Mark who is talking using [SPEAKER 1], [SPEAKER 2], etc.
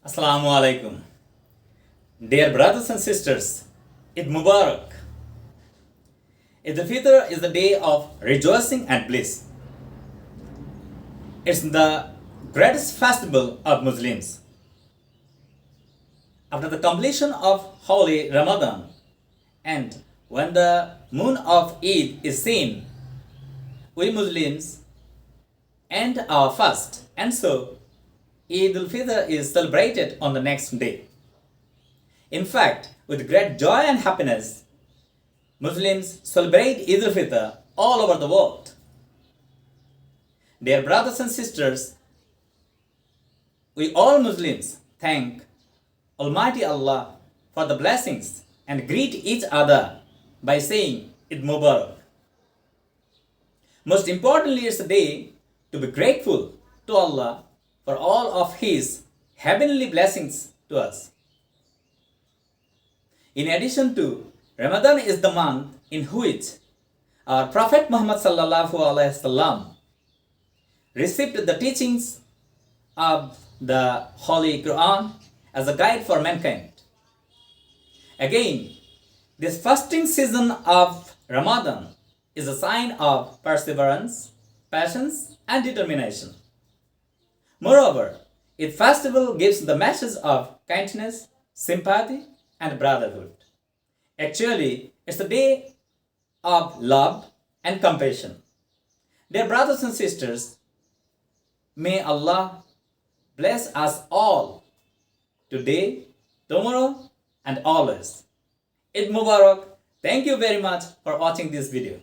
[SPEAKER 1] Assalamu alaikum. Dear brothers and sisters, Eid Mubarak. Eid Fitr is the day of rejoicing and bliss. It's the greatest festival of Muslims. After the completion of holy Ramadan and when the moon of Eid is seen, we Muslims end our fast, and so Eid al-Fitr is celebrated on the next day. In fact, with great joy and happiness, Muslims celebrate Eid al-Fitr all over the world. Dear brothers and sisters, we all Muslims thank Almighty Allah for the blessings and greet each other by saying Eid Mubarak. Most importantly, it's a day to be grateful to Allah for all of His heavenly blessings to us. In addition to, Ramadan is the month in which our Prophet Muhammad sallallahu alaihi wasallam received the teachings of the Holy Quran as a guide for mankind. Again, this fasting season of Ramadan is a sign of perseverance, patience, and determination. Moreover, Eid festival gives the message of kindness, sympathy, and brotherhood. Actually, it's the day of love and compassion. Dear brothers and sisters, may Allah bless us all today, tomorrow, and always. Eid Mubarak. Thank you very much for watching this video.